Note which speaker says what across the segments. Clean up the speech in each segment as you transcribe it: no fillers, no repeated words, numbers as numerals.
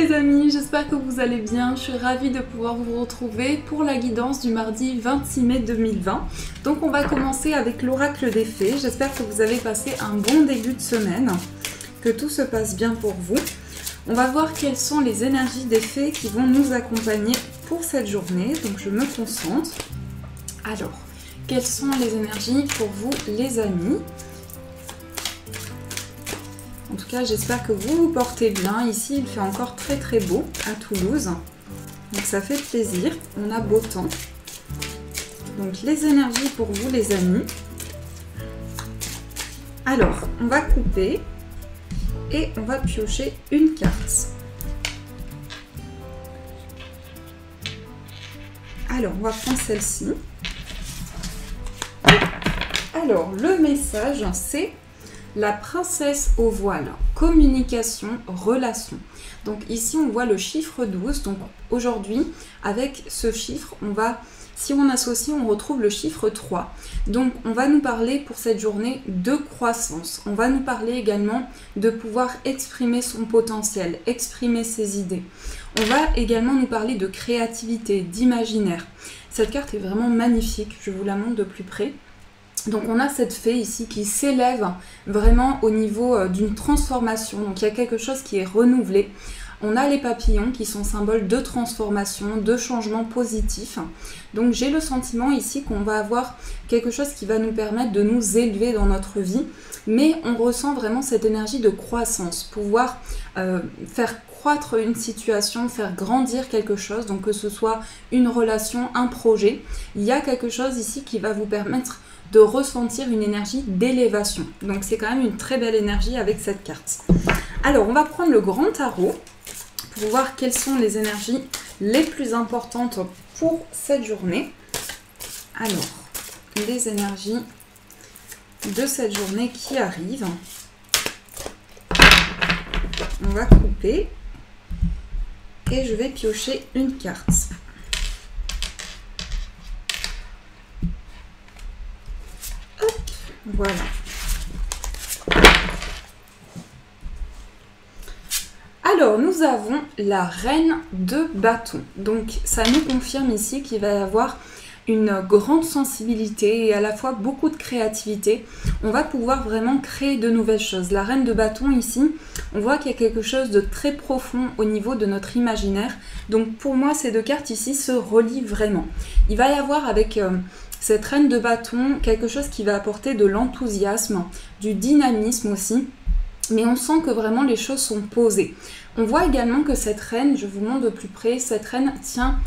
Speaker 1: les amis, j'espère que vous allez bien. Je suis ravie de pouvoir vous retrouver pour la guidance du mardi 26 mai 2020. Donc on va commencer avec l'oracle des fées. J'espère que vous avez passé un bon début de semaine, que tout se passe bien pour vous. On va voir quelles sont les énergies des fées qui vont nous accompagner pour cette journée. Donc je me concentre. Alors, quelles sont les énergies pour vous les amis ? En tout cas, j'espère que vous vous portez bien. Ici, il fait encore très très beau à Toulouse. Donc ça fait plaisir. On a beau temps. Donc les énergies pour vous les amis. Alors, on va couper et on va piocher une carte. Alors, on va prendre celle-ci. Alors, le message, c'est la princesse au voile, communication, relation. Donc ici, on voit le chiffre 12. Donc aujourd'hui, avec ce chiffre, si on associe, on retrouve le chiffre 3. Donc on va nous parler pour cette journée de croissance. On va nous parler également de pouvoir exprimer son potentiel, exprimer ses idées. On va également nous parler de créativité, d'imaginaire. Cette carte est vraiment magnifique, je vous la montre de plus près. Donc on a cette fée ici qui s'élève vraiment au niveau d'une transformation. Donc il y a quelque chose qui est renouvelé. On a les papillons qui sont symboles de transformation, de changement positif. Donc j'ai le sentiment ici qu'on va avoir quelque chose qui va nous permettre de nous élever dans notre vie. Mais on ressent vraiment cette énergie de croissance, pouvoir faire croître une situation, faire grandir quelque chose. Donc que ce soit une relation, un projet. Il y a quelque chose ici qui va vous permettre de ressentir une énergie d'élévation. Donc c'est quand même une très belle énergie avec cette carte. Alors on va prendre le grand tarot pour voir quelles sont les énergies les plus importantes pour cette journée. Alors, les énergies de cette journée qui arrivent. On va couper et je vais piocher une carte. Voilà. Alors, nous avons la reine de bâton. Donc, ça nous confirme ici qu'il va y avoir une grande sensibilité et à la fois beaucoup de créativité. On va pouvoir vraiment créer de nouvelles choses. La reine de bâton ici, on voit qu'il y a quelque chose de très profond au niveau de notre imaginaire. Donc, pour moi, ces deux cartes ici se relient vraiment. Il va y avoir avec cette reine de bâton, quelque chose qui va apporter de l'enthousiasme, du dynamisme aussi, mais on sent que vraiment les choses sont posées. On voit également que cette reine, je vous montre de plus près, cette reine tient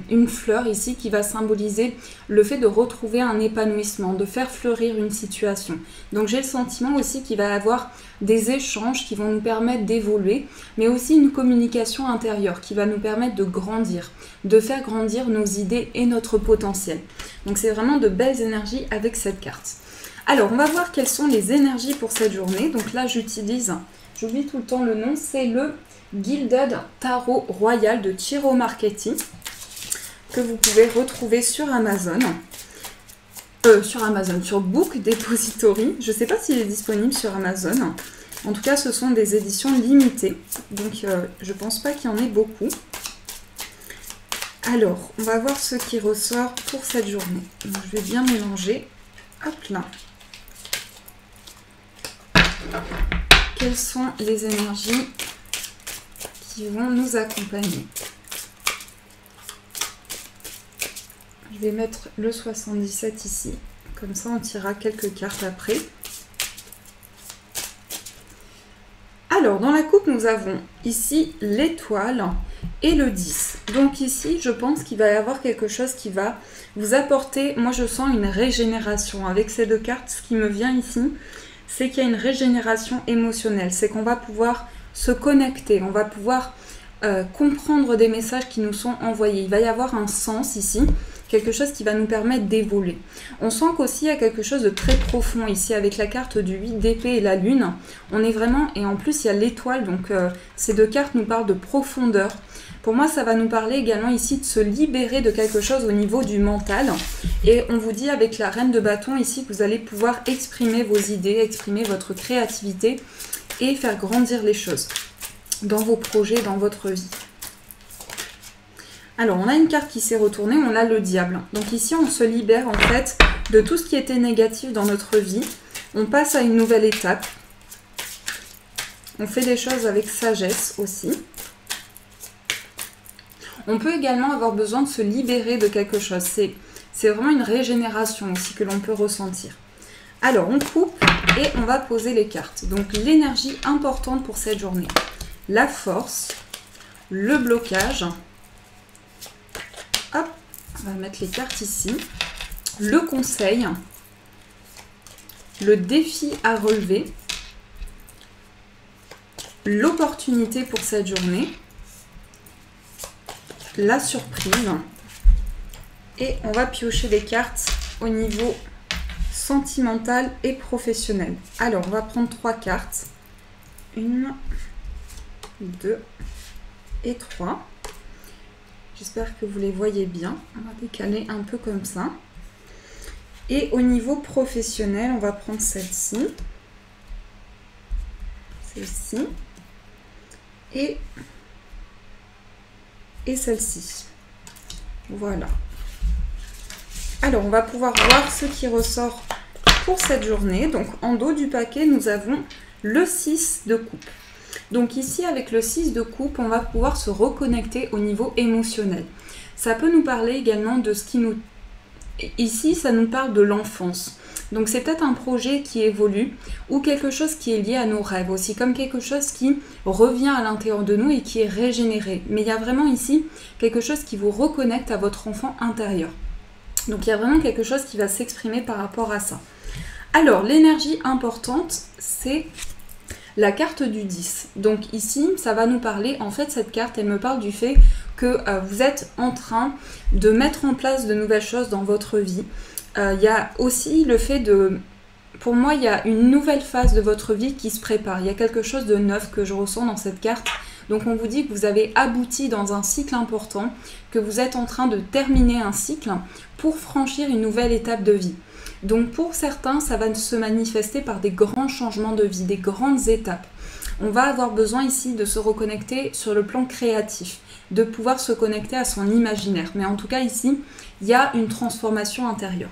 Speaker 1: une fleur ici qui va symboliser le fait de retrouver un épanouissement, de faire fleurir une situation. Donc j'ai le sentiment aussi qu'il va y avoir des échanges qui vont nous permettre d'évoluer, mais aussi une communication intérieure qui va nous permettre de grandir, de faire grandir nos idées et notre potentiel. Donc c'est vraiment de belles énergies avec cette carte. Alors on va voir quelles sont les énergies pour cette journée. Donc là j'oublie tout le temps le nom, c'est le Gilded Tarot Royal de Ciro Marchetti, que vous pouvez retrouver sur Amazon. Sur Book Depository. Je ne sais pas s'il est disponible sur Amazon. En tout cas, ce sont des éditions limitées. Donc, je ne pense pas qu'il y en ait beaucoup. Alors, on va voir ce qui ressort pour cette journée. Donc, je vais bien mélanger. Hop là. Quelles sont les énergies qui vont nous accompagner ? Je vais mettre le 77 ici, comme ça on tirera quelques cartes après. Alors, dans la coupe, nous avons ici l'étoile et le 10. Donc ici, je pense qu'il va y avoir quelque chose qui va vous apporter, moi je sens une régénération. Avec ces deux cartes, ce qui me vient ici, c'est qu'il y a une régénération émotionnelle. C'est qu'on va pouvoir se connecter, on va pouvoir comprendre des messages qui nous sont envoyés. Il va y avoir un sens ici, quelque chose qui va nous permettre d'évoluer. On sent qu'aussi il y a quelque chose de très profond ici avec la carte du 8 d'épée et la lune. On est vraiment, et en plus il y a l'étoile, donc ces deux cartes nous parlent de profondeur. Pour moi, ça va nous parler également ici de se libérer de quelque chose au niveau du mental. Et on vous dit avec la reine de bâton ici que vous allez pouvoir exprimer vos idées, exprimer votre créativité et faire grandir les choses. dans vos projets, dans votre vie. Alors, on a une carte qui s'est retournée, on a le diable. Donc ici, on se libère en fait de tout ce qui était négatif dans notre vie. On passe à une nouvelle étape. On fait des choses avec sagesse aussi. On peut également avoir besoin de se libérer de quelque chose. C'est vraiment une régénération aussi que l'on peut ressentir. Alors, on coupe et on va poser les cartes. Donc, l'énergie importante pour cette journée. La force, le blocage. Hop, on va mettre les cartes ici. Le conseil, le défi à relever, l'opportunité pour cette journée, la surprise. Et on va piocher les cartes au niveau sentimental et professionnel. Alors, on va prendre 3 cartes. 1, 2 et 3. J'espère que vous les voyez bien. On va décaler un peu comme ça. Et au niveau professionnel, on va prendre celle-ci. Celle-ci. Et celle-ci. Voilà. Alors, on va pouvoir voir ce qui ressort pour cette journée. Donc, en dos du paquet, nous avons le 6 de coupe. Donc ici, avec le 6 de coupe, on va pouvoir se reconnecter au niveau émotionnel. Ça peut nous parler également de ce qui nous... Ici, ça nous parle de l'enfance. Donc c'est peut-être un projet qui évolue ou quelque chose qui est lié à nos rêves aussi, comme quelque chose qui revient à l'intérieur de nous et qui est régénéré. Mais il y a vraiment ici quelque chose qui vous reconnecte à votre enfant intérieur. Donc il y a vraiment quelque chose qui va s'exprimer par rapport à ça. Alors, l'énergie importante, c'est la carte du 10. Donc ici, ça va nous parler, en fait, cette carte, elle me parle du fait que vous êtes en train de mettre en place de nouvelles choses dans votre vie. Il y a aussi le fait de... Pour moi, il y a une nouvelle phase de votre vie qui se prépare. Il y a quelque chose de neuf que je ressens dans cette carte. Donc on vous dit que vous avez abouti dans un cycle important, que vous êtes en train de terminer un cycle pour franchir une nouvelle étape de vie. Donc pour certains, ça va se manifester par des grands changements de vie, des grandes étapes. On va avoir besoin ici de se reconnecter sur le plan créatif, de pouvoir se connecter à son imaginaire. Mais en tout cas ici, il y a une transformation intérieure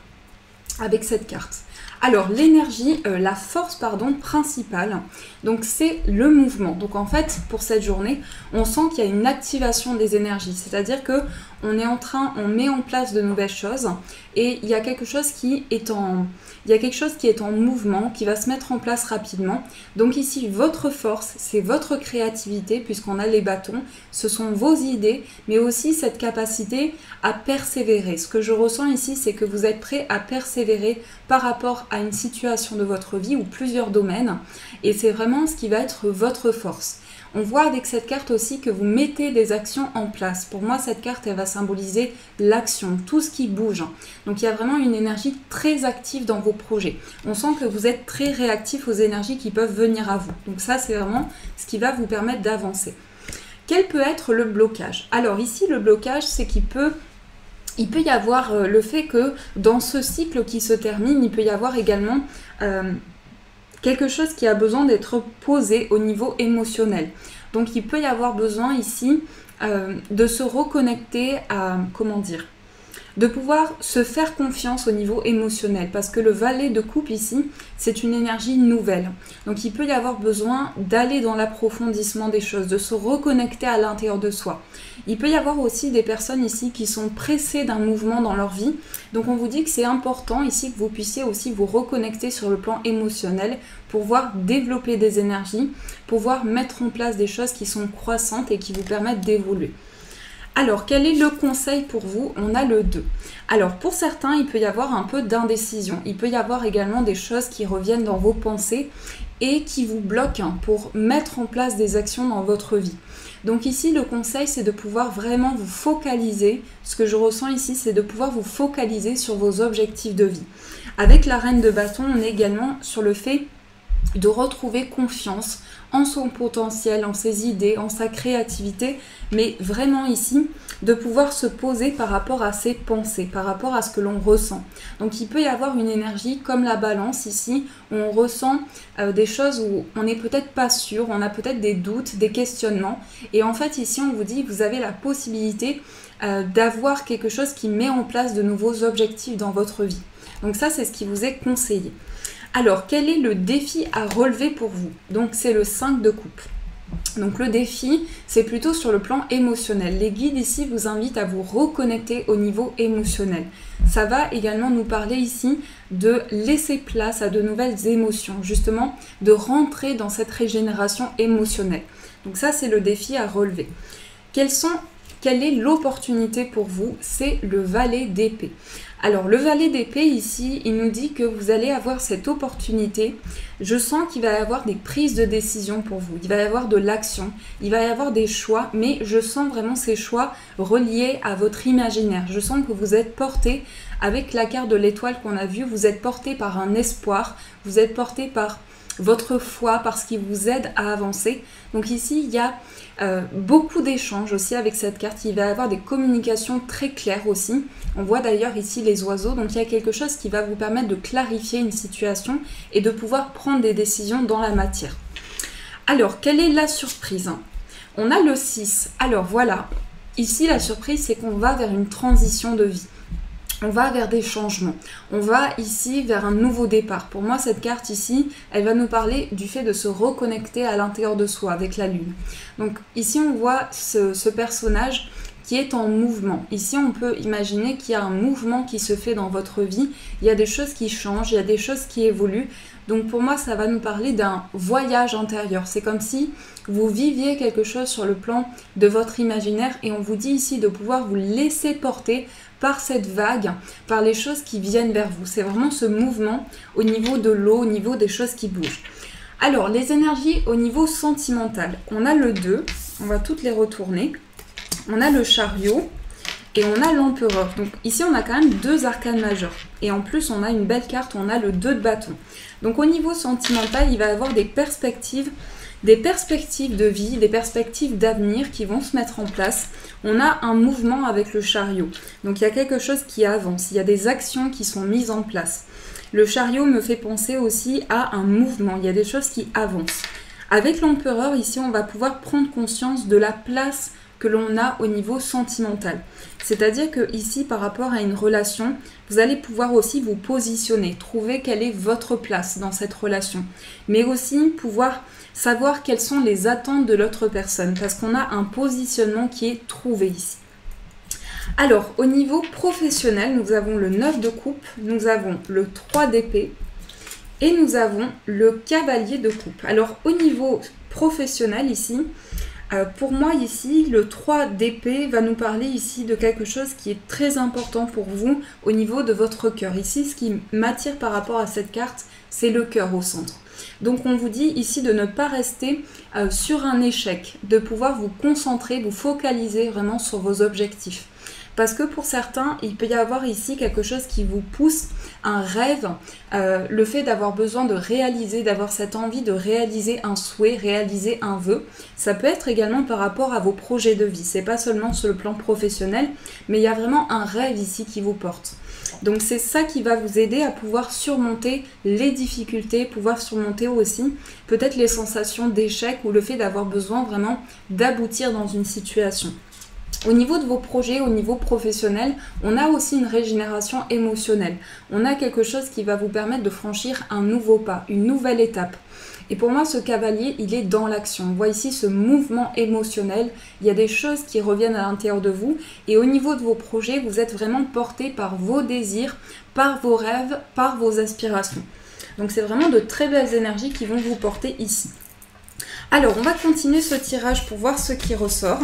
Speaker 1: avec cette carte. Alors l'énergie, la force principale, donc c'est le mouvement. Donc en fait pour cette journée, on sent qu'il y a une activation des énergies, c'est-à-dire que on met en place de nouvelles choses et il y a quelque chose qui est en mouvement, qui va se mettre en place rapidement. Donc ici votre force, c'est votre créativité puisqu'on a les bâtons, ce sont vos idées, mais aussi cette capacité à persévérer. Ce que je ressens ici, c'est que vous êtes prêt à persévérer par rapport à une situation de votre vie ou plusieurs domaines et c'est vraiment ce qui va être votre force. On voit avec cette carte aussi que vous mettez des actions en place. Pour moi, cette carte, elle va symboliser l'action, tout ce qui bouge. Donc, il y a vraiment une énergie très active dans vos projets. On sent que vous êtes très réactif aux énergies qui peuvent venir à vous. Donc ça, c'est vraiment ce qui va vous permettre d'avancer. Quel peut être le blocage? Alors ici, le blocage, c'est qu'il peut y avoir le fait que dans ce cycle qui se termine, il peut y avoir également... quelque chose qui a besoin d'être posé au niveau émotionnel. Donc il peut y avoir besoin ici de se reconnecter à, de pouvoir se faire confiance au niveau émotionnel parce que le valet de coupe ici, c'est une énergie nouvelle. Donc il peut y avoir besoin d'aller dans l'approfondissement des choses, de se reconnecter à l'intérieur de soi. Il peut y avoir aussi des personnes ici qui sont pressées d'un mouvement dans leur vie. Donc on vous dit que c'est important ici que vous puissiez aussi vous reconnecter sur le plan émotionnel pour pouvoir développer des énergies, pour pouvoir mettre en place des choses qui sont croissantes et qui vous permettent d'évoluer. Alors, quel est le conseil pour vous? On a le 2. Alors, pour certains, il peut y avoir un peu d'indécision. Il peut y avoir également des choses qui reviennent dans vos pensées et qui vous bloquent pour mettre en place des actions dans votre vie. Donc ici, le conseil, c'est de pouvoir vraiment vous focaliser. Ce que je ressens ici, c'est de pouvoir vous focaliser sur vos objectifs de vie. Avec la reine de bâton, on est également sur le fait de retrouver confiance en son potentiel, en ses idées, en sa créativité, mais vraiment ici, de pouvoir se poser par rapport à ses pensées, par rapport à ce que l'on ressent. Donc il peut y avoir une énergie comme la balance ici, où on ressent des choses où on n'est peut-être pas sûr, on a peut-être des doutes, des questionnements. Et en fait ici on vous dit que vous avez la possibilité d'avoir quelque chose qui met en place de nouveaux objectifs dans votre vie. Donc ça c'est ce qui vous est conseillé. Alors quel est le défi à relever pour vous? Donc c'est le 5 de coupe. Donc le défi, c'est plutôt sur le plan émotionnel. Les guides ici vous invitent à vous reconnecter au niveau émotionnel. Ça va également nous parler ici de laisser place à de nouvelles émotions, justement de rentrer dans cette régénération émotionnelle. Donc ça, c'est le défi à relever. Quelle est l'opportunité pour vous? C'est le valet d'épée. Alors le valet d'épée ici, il nous dit que vous allez avoir cette opportunité. Je sens qu'il va y avoir des prises de décision pour vous. Il va y avoir de l'action, il va y avoir des choix, mais je sens vraiment ces choix reliés à votre imaginaire. Je sens que vous êtes porté, avec la carte de l'étoile qu'on a vue, vous êtes porté par un espoir, vous êtes porté par votre foi, par ce qui vous aide à avancer. Donc ici, il y a beaucoup d'échanges aussi avec cette carte. Il va y avoir des communications très claires aussi. On voit d'ailleurs ici les oiseaux. Donc il y a quelque chose qui va vous permettre de clarifier une situation et de pouvoir prendre des décisions dans la matière. Alors, quelle est la surprise? On a le 6. Alors voilà, ici la surprise, c'est qu'on va vers une transition de vie. On va vers des changements. On va ici vers un nouveau départ. Pour moi, cette carte ici, elle va nous parler du fait de se reconnecter à l'intérieur de soi avec la lune. Donc ici, on voit ce personnage qui est en mouvement. Ici, on peut imaginer qu'il y a un mouvement qui se fait dans votre vie. Il y a des choses qui changent, il y a des choses qui évoluent. Donc pour moi, ça va nous parler d'un voyage intérieur. C'est comme si vous viviez quelque chose sur le plan de votre imaginaire et on vous dit ici de pouvoir vous laisser porter par cette vague, par les choses qui viennent vers vous. C'est vraiment ce mouvement au niveau de l'eau, au niveau des choses qui bougent. Alors, les énergies au niveau sentimental. On a le 2, on va toutes les retourner. On a le chariot et on a l'empereur. Donc ici, on a quand même 2 arcanes majeures. Et en plus, on a une belle carte, on a le 2 de bâton. Donc au niveau sentimental, il va y avoir des perspectives de vie, des perspectives d'avenir qui vont se mettre en place. On a un mouvement avec le chariot. Donc il y a quelque chose qui avance, il y a des actions qui sont mises en place. Le chariot me fait penser aussi à un mouvement, il y a des choses qui avancent. Avec l'empereur, ici, on va pouvoir prendre conscience de la place que l'on a au niveau sentimental. C'est-à-dire que ici, par rapport à une relation, vous allez pouvoir aussi vous positionner, trouver quelle est votre place dans cette relation, mais aussi pouvoir savoir quelles sont les attentes de l'autre personne, parce qu'on a un positionnement qui est trouvé ici. Alors, au niveau professionnel, nous avons le 9 de coupe, nous avons le 3 d'épée, et nous avons le cavalier de coupe. Alors, au niveau professionnel ici, pour moi ici, le 3 d'épée va nous parler ici de quelque chose qui est très important pour vous au niveau de votre cœur. Ici, ce qui m'attire par rapport à cette carte, c'est le cœur au centre. Donc on vous dit ici de ne pas rester sur un échec, de pouvoir vous concentrer, vous focaliser vraiment sur vos objectifs. Parce que pour certains, il peut y avoir ici quelque chose qui vous pousse, un rêve, le fait d'avoir besoin de réaliser, d'avoir cette envie de réaliser un souhait, réaliser un vœu. Ça peut être également par rapport à vos projets de vie. C'est pas seulement sur le plan professionnel, mais il y a vraiment un rêve ici qui vous porte. Donc c'est ça qui va vous aider à pouvoir surmonter les difficultés, pouvoir surmonter aussi peut-être les sensations d'échec ou le fait d'avoir besoin vraiment d'aboutir dans une situation. Au niveau de vos projets, au niveau professionnel, on a aussi une régénération émotionnelle. On a quelque chose qui va vous permettre de franchir un nouveau pas, une nouvelle étape. Et pour moi, ce cavalier, il est dans l'action. On voit ici ce mouvement émotionnel. Il y a des choses qui reviennent à l'intérieur de vous. Et au niveau de vos projets, vous êtes vraiment porté par vos désirs, par vos rêves, par vos aspirations. Donc c'est vraiment de très belles énergies qui vont vous porter ici. Alors, on va continuer ce tirage pour voir ce qui ressort.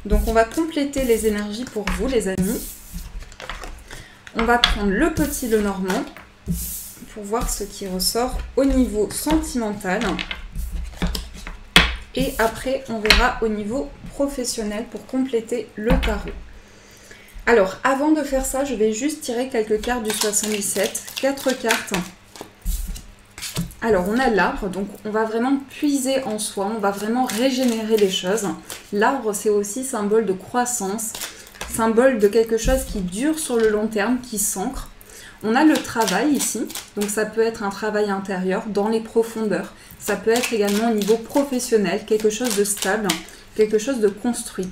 Speaker 1: Donc on va compléter les énergies pour vous les amis. On va prendre le petit Lenormand pour voir ce qui ressort au niveau sentimental. Et après on verra au niveau professionnel pour compléter le tarot. Alors avant de faire ça, je vais juste tirer quelques cartes du 77. 4 cartes Alors, on a l'arbre, donc on va vraiment puiser en soi, on va vraiment régénérer les choses. L'arbre, c'est aussi symbole de croissance, symbole de quelque chose qui dure sur le long terme, qui s'ancre. On a le travail ici, donc ça peut être un travail intérieur dans les profondeurs. Ça peut être également au niveau professionnel, quelque chose de stable, quelque chose de construit.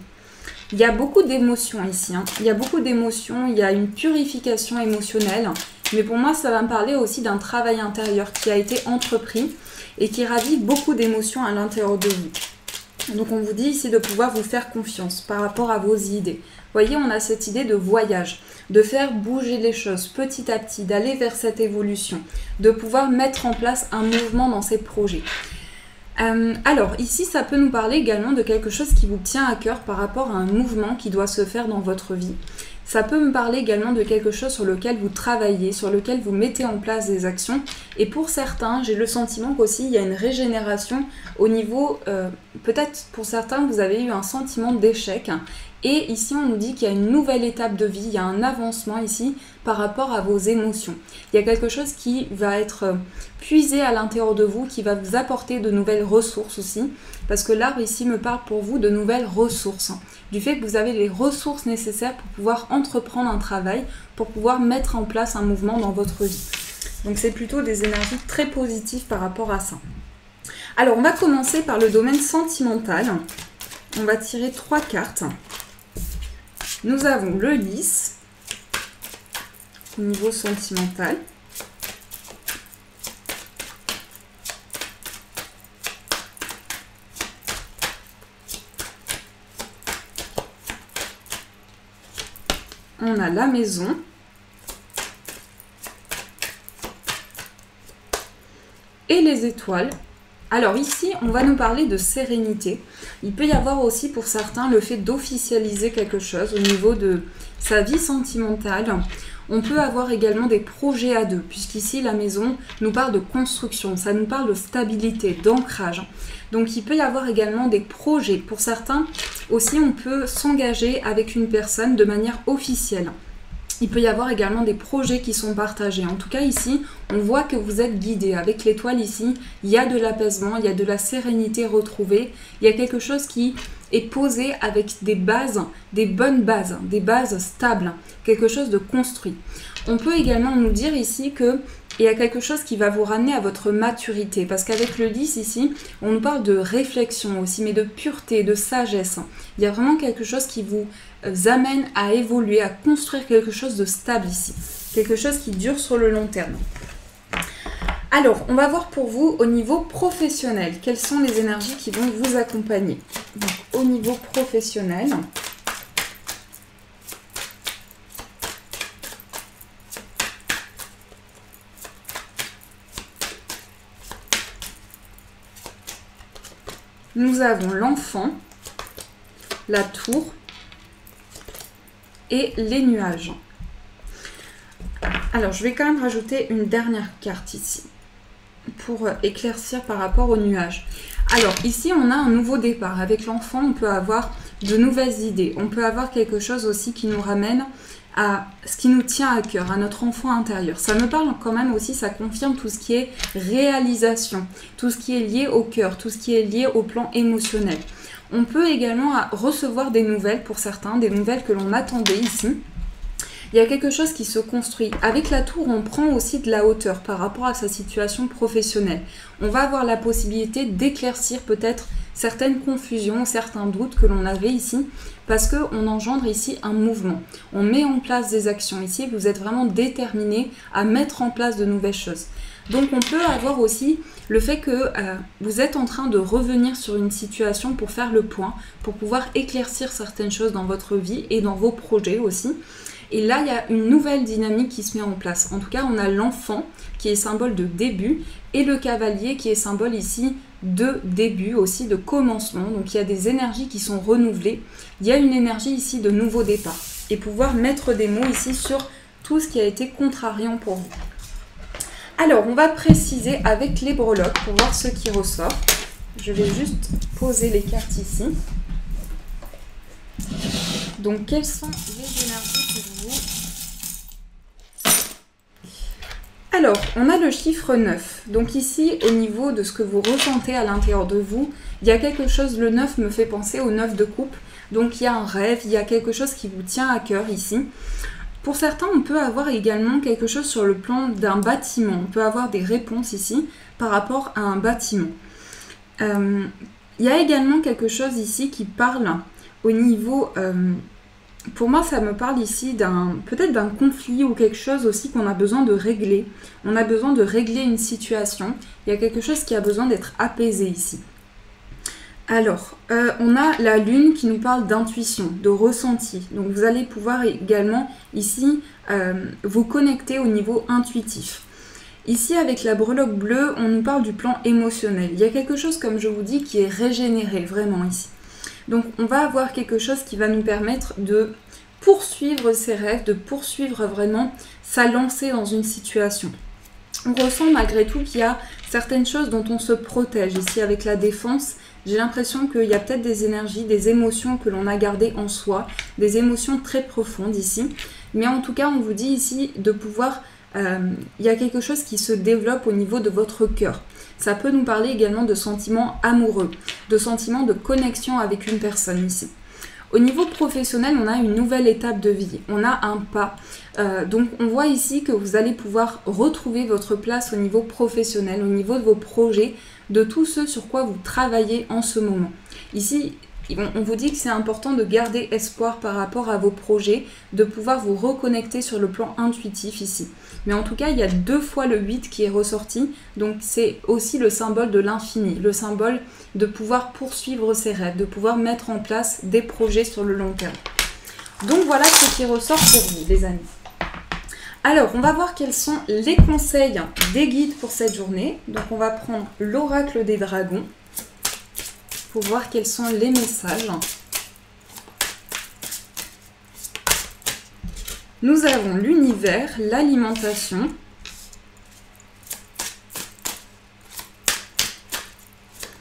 Speaker 1: Il y a beaucoup d'émotions ici, il y a beaucoup d'émotions, il y a une purification émotionnelle. Mais pour moi, ça va me parler aussi d'un travail intérieur qui a été entrepris et qui ravive beaucoup d'émotions à l'intérieur de vous. Donc on vous dit ici de pouvoir vous faire confiance par rapport à vos idées. Vous voyez, on a cette idée de voyage, de faire bouger les choses petit à petit, d'aller vers cette évolution, de pouvoir mettre en place un mouvement dans ces projets. Alors ici, ça peut nous parler également de quelque chose qui vous tient à cœur par rapport à un mouvement qui doit se faire dans votre vie. Ça peut me parler également de quelque chose sur lequel vous travaillez, sur lequel vous mettez en place des actions. Et pour certains, j'ai le sentiment qu'aussi il y a une régénération au niveau, peut-être pour certains, vous avez eu un sentiment d'échec. Et ici, on nous dit qu'il y a une nouvelle étape de vie, il y a un avancement ici par rapport à vos émotions. Il y a quelque chose qui va être puisé à l'intérieur de vous, qui va vous apporter de nouvelles ressources aussi. Parce que l'arbre ici me parle pour vous de nouvelles ressources. Du fait que vous avez les ressources nécessaires pour pouvoir entreprendre un travail, pour pouvoir mettre en place un mouvement dans votre vie. Donc c'est plutôt des énergies très positives par rapport à ça. Alors on va commencer par le domaine sentimental. On va tirer 3 cartes. Nous avons le lys au niveau sentimental. On a la maison. Et les étoiles. Alors ici, on va nous parler de sérénité. Il peut y avoir aussi pour certains le fait d'officialiser quelque chose au niveau de sa vie sentimentale. On peut avoir également des projets à deux, puisqu'ici la maison nous parle de construction, ça nous parle de stabilité, d'ancrage. Donc il peut y avoir également des projets. Pour certains aussi, on peut s'engager avec une personne de manière officielle. Il peut y avoir également des projets qui sont partagés. En tout cas ici, on voit que vous êtes guidé. Avec l'étoile ici, il y a de l'apaisement, il y a de la sérénité retrouvée. Il y a quelque chose qui est posé avec des bases, des bonnes bases, des bases stables, quelque chose de construit. On peut également nous dire ici que il y a quelque chose qui va vous ramener à votre maturité. Parce qu'avec le lys ici, on nous parle de réflexion aussi, mais de pureté, de sagesse. Il y a vraiment quelque chose qui vous amène à évoluer, à construire quelque chose de stable ici. Quelque chose qui dure sur le long terme. Alors, on va voir pour vous au niveau professionnel, quelles sont les énergies qui vont vous accompagner. Donc, au niveau professionnel, nous avons l'enfant, la tour et les nuages. Alors, je vais quand même rajouter une dernière carte ici pour éclaircir par rapport aux nuages. Alors, ici, on a un nouveau départ. Avec l'enfant, on peut avoir de nouvelles idées. On peut avoir quelque chose aussi qui nous ramène à ce qui nous tient à cœur, à notre enfant intérieur. Ça me parle quand même aussi, ça confirme tout ce qui est réalisation, tout ce qui est lié au cœur, tout ce qui est lié au plan émotionnel. On peut également recevoir des nouvelles pour certains, des nouvelles que l'on attendait ici. Il y a quelque chose qui se construit. Avec la tour, on prend aussi de la hauteur par rapport à sa situation professionnelle. On va avoir la possibilité d'éclaircir peut-être certaines confusions, certains doutes que l'on avait ici, parce qu'on engendre ici un mouvement. On met en place des actions ici, vous êtes vraiment déterminé à mettre en place de nouvelles choses. Donc on peut avoir aussi le fait que vous êtes en train de revenir sur une situation pour faire le point, pour pouvoir éclaircir certaines choses dans votre vie et dans vos projets aussi. Et là, il y a une nouvelle dynamique qui se met en place. En tout cas, on a l'enfant qui est symbole de début et le cavalier qui est symbole ici de début, aussi de commencement. Donc, il y a des énergies qui sont renouvelées. Il y a une énergie ici de nouveau départ. Et pouvoir mettre des mots ici sur tout ce qui a été contrariant pour vous. Alors, on va préciser avec les breloques pour voir ce qui ressort. Je vais juste poser les cartes ici. Donc, quelles sont les énergies pour vous? Alors, on a le chiffre 9. Donc ici, au niveau de ce que vous ressentez à l'intérieur de vous, il y a quelque chose, le 9 me fait penser au 9 de coupe. Donc il y a un rêve, il y a quelque chose qui vous tient à cœur ici. Pour certains, on peut avoir également quelque chose sur le plan d'un bâtiment. On peut avoir des réponses ici par rapport à un bâtiment. Il y a également quelque chose ici qui parle au niveau... pour moi, ça me parle ici peut-être d'un conflit ou quelque chose aussi qu'on a besoin de régler. On a besoin de régler une situation. Il y a quelque chose qui a besoin d'être apaisé ici. Alors, on a la lune qui nous parle d'intuition, de ressenti. Donc, vous allez pouvoir également ici vous connecter au niveau intuitif. Ici, avec la breloque bleue, on nous parle du plan émotionnel. Il y a quelque chose, comme je vous dis, qui est régénéré vraiment ici. Donc, on va avoir quelque chose qui va nous permettre de poursuivre ses rêves, de poursuivre vraiment sa lancée dans une situation. On ressent malgré tout qu'il y a certaines choses dont on se protège. Ici, avec la défense, j'ai l'impression qu'il y a peut-être des énergies, des émotions que l'on a gardées en soi, des émotions très profondes ici. Mais en tout cas, on vous dit ici de pouvoir... il y a quelque chose qui se développe au niveau de votre cœur. Ça peut nous parler également de sentiments amoureux, de sentiments de connexion avec une personne ici. Au niveau professionnel, on a une nouvelle étape de vie, on a un pas. Donc on voit ici que vous allez pouvoir retrouver votre place au niveau professionnel, au niveau de vos projets, de tout ce sur quoi vous travaillez en ce moment. Ici, on vous dit que c'est important de garder espoir par rapport à vos projets, de pouvoir vous reconnecter sur le plan intuitif ici. Mais en tout cas, il y a 2 fois le 8 qui est ressorti, donc c'est aussi le symbole de l'infini, le symbole de pouvoir poursuivre ses rêves, de pouvoir mettre en place des projets sur le long terme. Donc voilà ce qui ressort pour vous, les amis. Alors, on va voir quels sont les conseils des guides pour cette journée. Donc on va prendre l'oracle des dragons pour voir quels sont les messages. Nous avons l'univers, l'alimentation.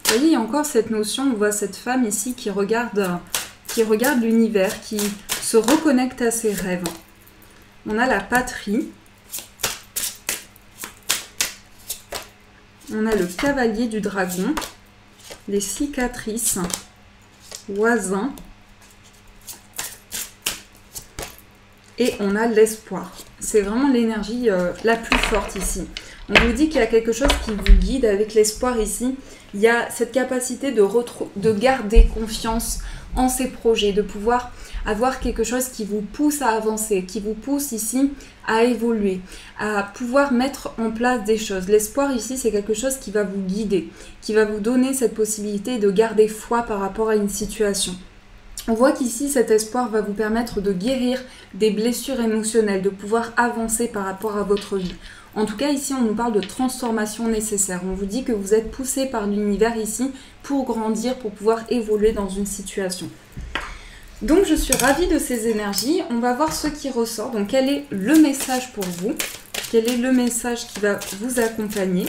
Speaker 1: Vous voyez, il y a encore cette notion, on voit cette femme ici qui regarde l'univers, qui se reconnecte à ses rêves. On a la patrie. On a le cavalier du dragon. Les cicatrices, voisins, et on a l'espoir. C'est vraiment l'énergie la plus forte ici. On vous dit qu'il y a quelque chose qui vous guide avec l'espoir ici. Il y a cette capacité de garder confiance en ses projets, de pouvoir avoir quelque chose qui vous pousse à avancer, qui vous pousse ici à évoluer, à pouvoir mettre en place des choses. L'espoir ici, c'est quelque chose qui va vous guider, qui va vous donner cette possibilité de garder foi par rapport à une situation. On voit qu'ici, cet espoir va vous permettre de guérir des blessures émotionnelles, de pouvoir avancer par rapport à votre vie. En tout cas, ici, on nous parle de transformation nécessaire. On vous dit que vous êtes poussé par l'univers ici pour grandir, pour pouvoir évoluer dans une situation. Donc, je suis ravie de ces énergies. On va voir ce qui ressort. Donc, quel est le message pour vous? Quel est le message qui va vous accompagner?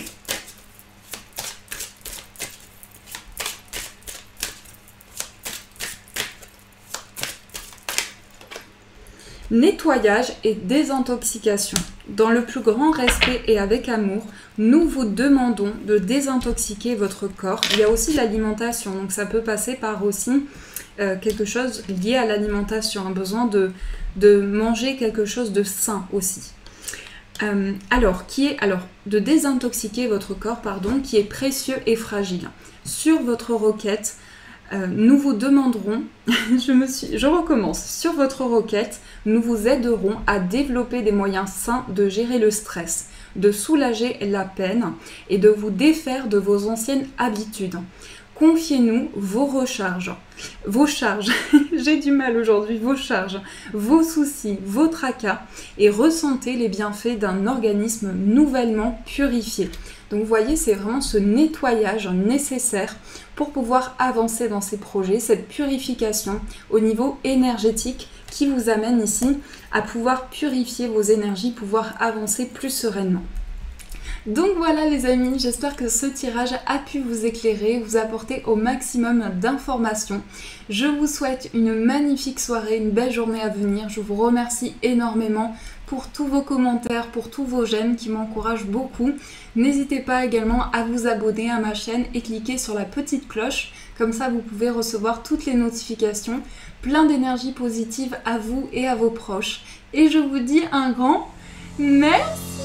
Speaker 1: Nettoyage et désintoxication. Dans le plus grand respect et avec amour, nous vous demandons de désintoxiquer votre corps. Il y a aussi l'alimentation, donc ça peut passer par aussi quelque chose lié à l'alimentation, un besoin de manger quelque chose de sain aussi. De désintoxiquer votre corps, pardon, qui est précieux et fragile. Sur votre requête, nous vous demanderons, je recommence, sur votre requête, nous vous aiderons à développer des moyens sains de gérer le stress, de soulager la peine et de vous défaire de vos anciennes habitudes. Confiez-nous vos recharges, vos charges, j'ai du mal aujourd'hui, vos charges, vos soucis, vos tracas et ressentez les bienfaits d'un organisme nouvellement purifié. Donc vous voyez, c'est vraiment ce nettoyage nécessaire pour pouvoir avancer dans ces projets, cette purification au niveau énergétique qui vous amène ici à pouvoir purifier vos énergies, pouvoir avancer plus sereinement. Donc voilà les amis, j'espère que ce tirage a pu vous éclairer, vous apporter au maximum d'informations. Je vous souhaite une magnifique soirée, une belle journée à venir. Je vous remercie énormément pour tous vos commentaires, pour tous vos j'aime qui m'encouragent beaucoup. N'hésitez pas également à vous abonner à ma chaîne et cliquer sur la petite cloche. Comme ça, vous pouvez recevoir toutes les notifications. Plein d'énergie positive à vous et à vos proches. Et je vous dis un grand merci!